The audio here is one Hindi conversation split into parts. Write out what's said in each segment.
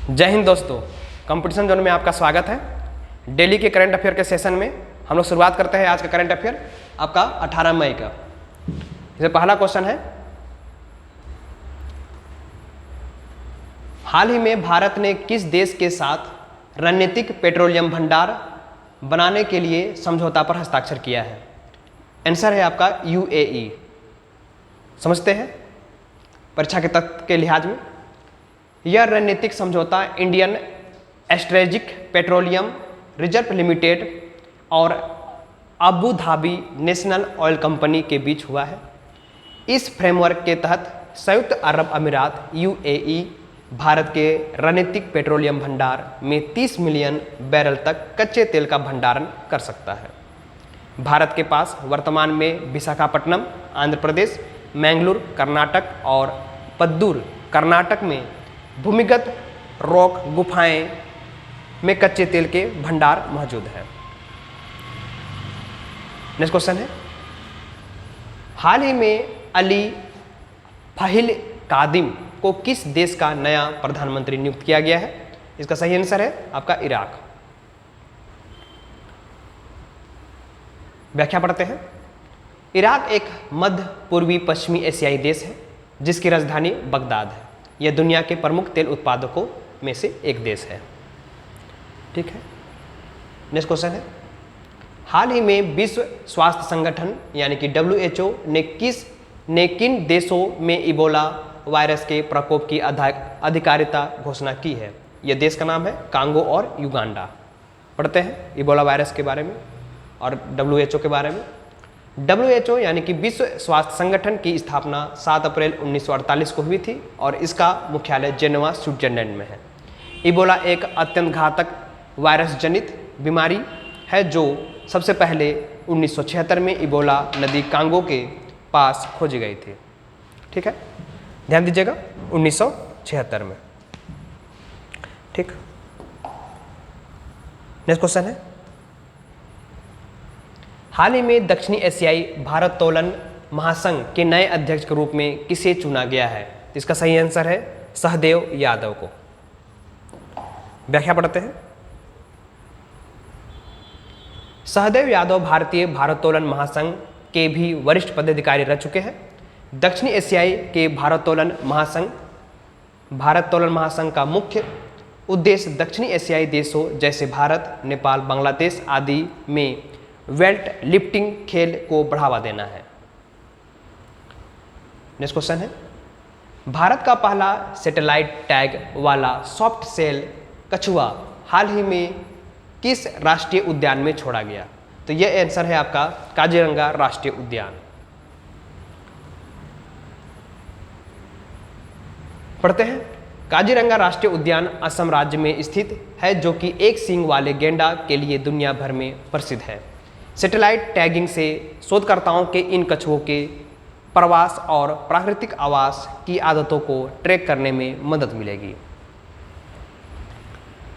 जय हिंद दोस्तों, कंपटीशन जोन में आपका स्वागत है। डेली के करंट अफेयर के सेशन में हम लोग शुरुआत करते हैं। आज का करंट अफेयर आपका 18 मई का। इसमें पहला क्वेश्चन है, हाल ही में भारत ने किस देश के साथ रणनीतिक पेट्रोलियम भंडार बनाने के लिए समझौता पर हस्ताक्षर किया है? आंसर है आपका यूएई। समझते हैं परीक्षा के तथ्य के लिहाज में। यह रणनीतिक समझौता Indian strategic petroleum reserve limited और Abu Dhabi national oil company के बीच हुआ है। इस फ्रेमवर्क के तहत संयुक्त अरब अमीरात यूएई भारत के रणनीतिक पेट्रोलियम भंडार में 30 मिलियन बैरल तक कच्चे तेल का भंडारण कर सकता है। भारत के पास वर्तमान में विशाखापट्टनम आंध्र प्रदेश, मैंगलोर कर्नाटक और पद्दूर कर्नाटक में भूमिगत रॉक गुफाएं में कच्चे तेल के भंडार मौजूद हैं। नेक्स्ट क्वेश्चन है, हाल ही में अली फहिल कादिम को किस देश का नया प्रधानमंत्री नियुक्त किया गया है? इसका सही आंसर है आपका इराक। व्याख्या पढ़ते हैं। इराक एक मध्य पूर्वी पश्चिमी एशियाई देश है जिसकी राजधानी बगदाद है। यह दुनिया के प्रमुख तेल उत्पादकों में से एक देश है। ठीक है। नेक्स्ट क्वेश्चन है, हाल ही में विश्व स्वास्थ्य संगठन यानी कि WHO ने किन देशों में इबोला वायरस के प्रकोप की अधिकारिता घोषणा की है? यह देश का नाम है कांगो और युगांडा। पढ़ते हैं इबोला वायरस के बारे में और WHO के बारे में। WHO यानी कि विश्व स्वास्थ्य संगठन की स्थापना 7 अप्रैल 1948 को हुई थी और इसका मुख्यालय जेनेवा स्विट्जरलैंड में है। इबोला एक अत्यंत घातक वायरस जनित बीमारी है जो सबसे पहले 1976 में इबोला नदी कांगो के पास खोजी गई थी। ठीक है, ध्यान दीजिएगा 1976 में। ठीक। नेक्स्ट क्वेश्चन है, हाल ही में दक्षिणी एशियाई भारोत्तोलन महासंघ के नए अध्यक्ष के रूप में किसे चुना गया है? इसका सही आंसर है सहदेव यादव को। व्याख्या पढ़ते हैं। सहदेव यादव भारतीय भारोत्तोलन महासंघ के भी वरिष्ठ पदाधिकारी रह चुके हैं। दक्षिणी एशियाई के भारोत्तोलन महासंघ का मुख्य उद्देश्य दक्षिणी एशियाई देशों जैसे भारत, नेपाल, बांग्लादेश आदि में वेल्ट लिफ्टिंग खेल को बढ़ावा देना है। नेक्स्ट क्वेश्चन है, भारत का पहला सैटेलाइट टैग वाला सॉफ्ट सेल कछुआ हाल ही में किस राष्ट्रीय उद्यान में छोड़ा गया? तो यह आंसर है आपका काजीरंगा राष्ट्रीय उद्यान। पढ़ते हैं। काजीरंगा राष्ट्रीय उद्यान असम राज्य में स्थित है जो कि एक सींग वाले गेंडा के लिए दुनिया भर में प्रसिद्ध है। सैटेलाइट टैगिंग से शोधकर्ताओं के इन कछुओं के प्रवास और प्राकृतिक आवास की आदतों को ट्रैक करने में मदद मिलेगी।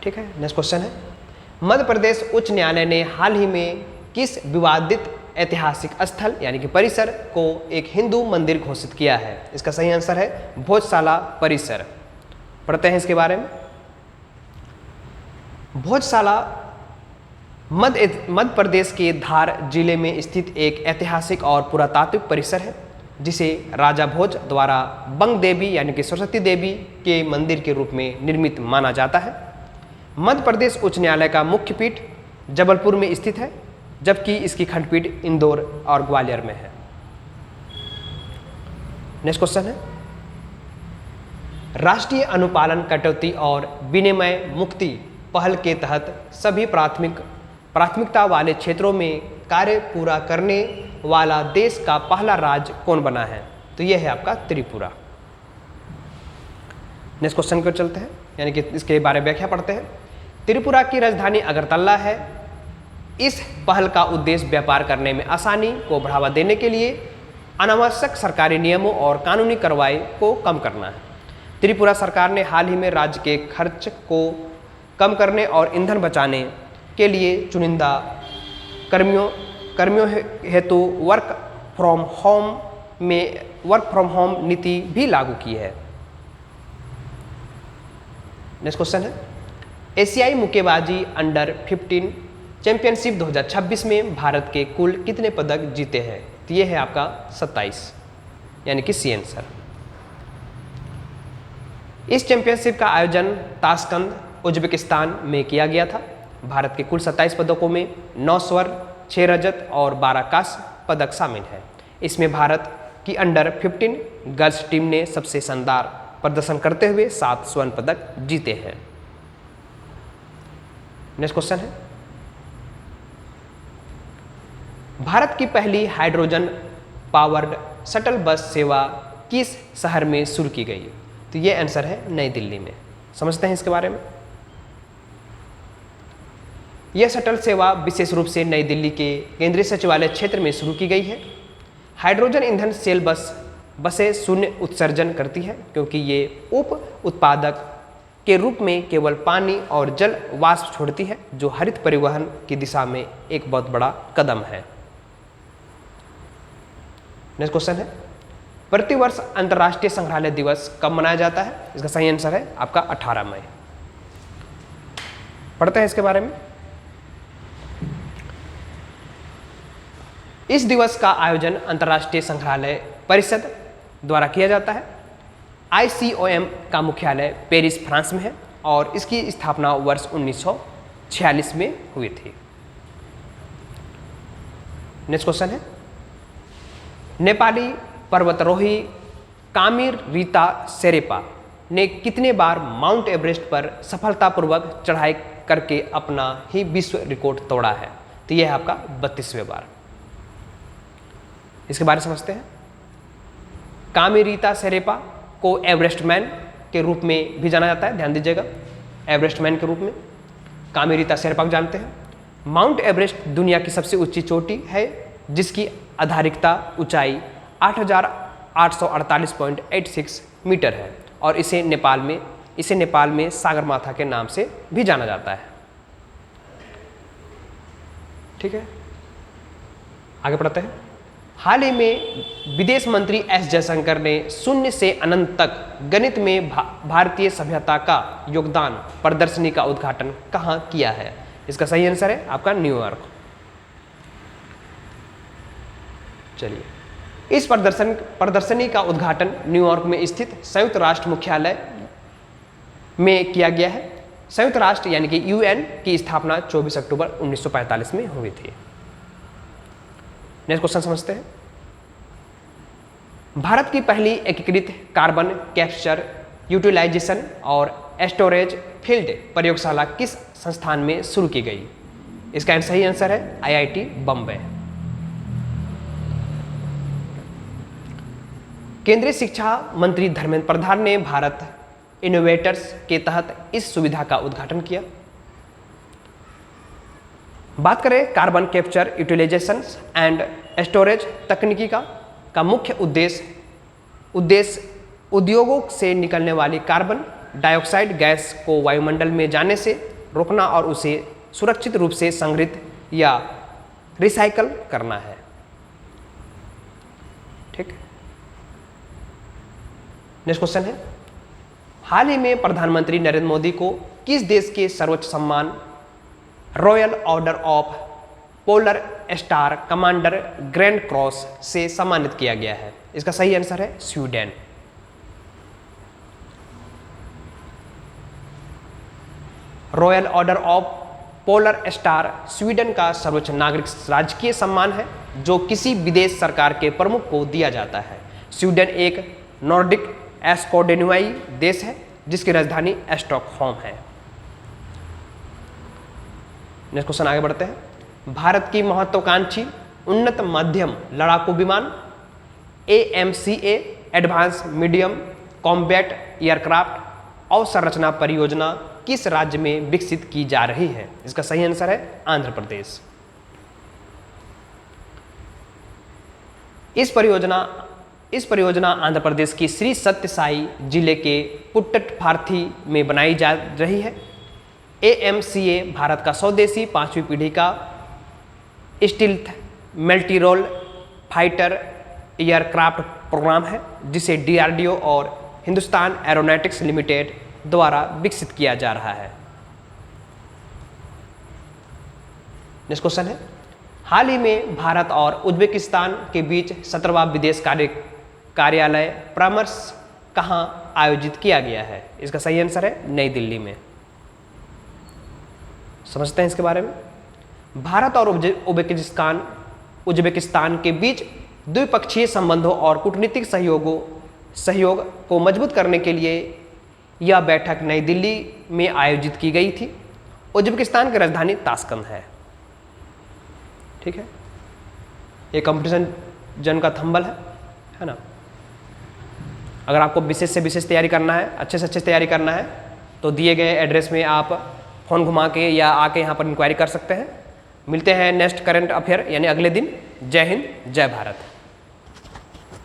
ठीक है। नेक्स्ट क्वेश्चन है, मध्य प्रदेश उच्च न्यायालय ने हाल ही में किस विवादित ऐतिहासिक स्थल यानी कि परिसर को एक हिंदू मंदिर घोषित किया है? इसका सही आंसर है भोजशाला परिसर। पढ़ते हैं इसके बारे में। भोजशाला मध्य प्रदेश के धार जिले में स्थित एक ऐतिहासिक और पुरातात्विक परिसर है जिसे राजा भोज द्वारा बंग देवी यानी कि सरस्वती देवी के मंदिर के रूप में निर्मित माना जाता है। मध्य प्रदेश उच्च न्यायालय का मुख्य पीठ जबलपुर में स्थित है जबकि इसकी खंडपीठ इंदौर और ग्वालियर में है। नेक्स्ट क्वेश्चन है, राष्ट्रीय अनुपालन कटौती और विनिमय मुक्ति पहल के तहत सभी प्राथमिकता वाले क्षेत्रों में कार्य पूरा करने वाला देश का पहला राज्य कौन बना है? तो यह है आपका त्रिपुरा। नेक्स्ट क्वेश्चन को चलते हैं, यानी कि इसके बारे में व्याख्या पढ़ते हैं। त्रिपुरा की राजधानी अगरतला है। इस पहल का उद्देश्य व्यापार करने में आसानी को बढ़ावा देने के लिए अनावश्यक सरकारी नियमों और कानूनी कार्रवाई को कम करना है। त्रिपुरा सरकार ने हाल ही में राज्य के खर्च को कम करने और ईंधन बचाने के लिए चुनिंदा कर्मियों हेतु वर्क फ्रॉम होम नीति भी लागू की है। नेक्स्ट क्वेश्चन है, एशियाई मुक्केबाजी अंडर 15 चैंपियनशिप 2026 में भारत के कुल कितने पदक जीते हैं? तो ये है आपका 27, यानी कि सी आंसर। इस चैंपियनशिप का आयोजन ताशकंद उज्बेकिस्तान में किया गया था। भारत के कुल 27 पदकों में 9 स्वर्ण, 6 रजत और 12 कांस्य पदक शामिल है। इसमें भारत की अंडर 15 गर्ल्स टीम ने सबसे शानदार प्रदर्शन करते हुए 7 स्वर्ण पदक जीते हैं। नेक्स्ट क्वेश्चन है, भारत की पहली हाइड्रोजन पावर्ड शटल बस सेवा किस शहर में शुरू की गई? तो ये आंसर है नई दिल्ली में। समझते हैं इसके बारे में। यह शटल सेवा विशेष रूप से नई दिल्ली के केंद्रीय सचिवालय क्षेत्र में शुरू की गई है। हाइड्रोजन ईंधन सेल बसें शून्य उत्सर्जन करती है क्योंकि ये उप उत्पादक के रूप में केवल पानी और जल वाष्प छोड़ती है, जो हरित परिवहन की दिशा में एक बहुत बड़ा कदम है। नेक्स्ट क्वेश्चन है, प्रतिवर्ष अंतर्राष्ट्रीय संग्रहालय दिवस कब मनाया जाता है? इसका सही आंसर है आपका 18 मई। पढ़ते हैं इसके बारे में। इस दिवस का आयोजन अंतर्राष्ट्रीय संग्रहालय परिषद द्वारा किया जाता है। ICOM का मुख्यालय पेरिस, फ्रांस में है और इसकी स्थापना वर्ष 1946 में हुई थी। नेक्स्ट क्वेश्चन है, नेपाली पर्वतारोही कामिर रीता शेरेपा ने कितने बार माउंट एवरेस्ट पर सफलतापूर्वक चढ़ाई करके अपना ही विश्व रिकॉर्ड तोड़ा है? तो यह है आपका 32वें बार। इसके बारे में समझते हैं। कामिरीता शेरेपा को एवरेस्ट मैन के रूप में भी जाना जाता है, ध्यान दीजिएगा, एवरेस्ट मैन के रूप में कामिरीता शेरेपा को जानते हैं। माउंट एवरेस्ट दुनिया की सबसे ऊंची चोटी है जिसकी आधारिकता ऊंचाई 8,848.86 मीटर है और इसे नेपाल में सागरमाथा के नाम से भी जाना जाता है। ठीक है, आगे बढ़ते हैं। हाल ही में विदेश मंत्री एस जयशंकर ने शून्य से अनंत तक गणित में भारतीय सभ्यता का योगदान प्रदर्शनी का उद्घाटन कहाँ किया है? इसका सही आंसर है आपका न्यूयॉर्क। चलिए, इस प्रदर्शनी का उद्घाटन न्यूयॉर्क में स्थित संयुक्त राष्ट्र मुख्यालय में किया गया है। संयुक्त राष्ट्र यानी कि UN की स्थापना 24 अक्टूबर 1945 में हुई थी। नेक्स्ट क्वेश्चन समझते हैं। भारत की पहली एकीकृत कार्बन कैप्चर, यूटिलाइजेशन और स्टोरेज फील्ड प्रयोगशाला किस संस्थान में शुरू की गई? इसका सही आंसर है IIT बम्बई। केंद्रीय शिक्षा मंत्री धर्मेंद्र प्रधान ने भारत इनोवेटर्स के तहत इस सुविधा का उद्घाटन किया। बात करें carbon capture, utilisation and storage तकनीकी का मुख्य उद्देश्य उद्योगों से निकलने वाली कार्बन डाइऑक्साइड गैस को वायुमंडल में जाने से रोकना और उसे सुरक्षित रूप से संग्रहित या रिसाइकल करना है। ठीक, नेक्स्ट क्वेश्चन है, हाल ही में प्रधानमंत्री नरेंद्र मोदी को किस देश के सर्वोच्च सम्मान royal order of polar star commander grand cross से सम्मानित किया गया है? इसका सही आंसर है Sweden. Royal order of polar star Sweden का सर्वोच्च नागरिक राजकीय सम्मान है जो किसी विदेश सरकार के प्रमुख को दिया जाता है। स्वीडन एक नॉर्डिक स्कैंडिनेवियाई देश है जिसकी राजधानी स्टॉकहोम है। नेक्स्ट क्वेश्चन आगे बढ़ते हैं। भारत की महत्वाकांक्षी उन्नत मध्यम लड़ाकू विमान AMCA advance medium combat aircraft अवसंरचना परियोजना किस राज्य में विकसित की जा रही है? इसका सही आंसर है आंध्र प्रदेश। इस परियोजना आंध्र प्रदेश की श्री सत्य साई जिले के पुट्टपार्थी में बनाई जा रही है। AMCA भारत का स्वदेशी 5वीं पीढ़ी का stealth multirole fighter aircraft programme है जिसे DRDO और हिंदुस्तान एरोनॉटिक्स लिमिटेड द्वारा विकसित किया जा रहा है। नेक्स्ट क्वेश्चन है, हाल ही में भारत और उज्बेकिस्तान के बीच 17वां विदेश कार्यालय परामर्श कहाँ आयोजित किया गया है? इसका सही आंसर है नई दिल्ली में। समझते हैं इसके बारे में। भारत और उज्बेकिस्तान के बीच द्विपक्षीय संबंधों और कूटनीतिक सहयोग को मजबूत करने के लिए यह बैठक नई दिल्ली में आयोजित की गई थी। उज्बेकिस्तान की राजधानी ताशकंद है। ठीक है, ये कंपटीशन जन का थंबल है ना। अगर आपको विशेष से विशेष तैयारी करना है, अच्छे से अच्छे तैयारी करना है, तो दिए गए एड्रेस में आप फ़ोन घुमा के या आके यहाँ पर इंक्वायरी कर सकते हैं। मिलते हैं नेक्स्ट करंट अफेयर यानी अगले दिन। जय हिंद, जय भारत।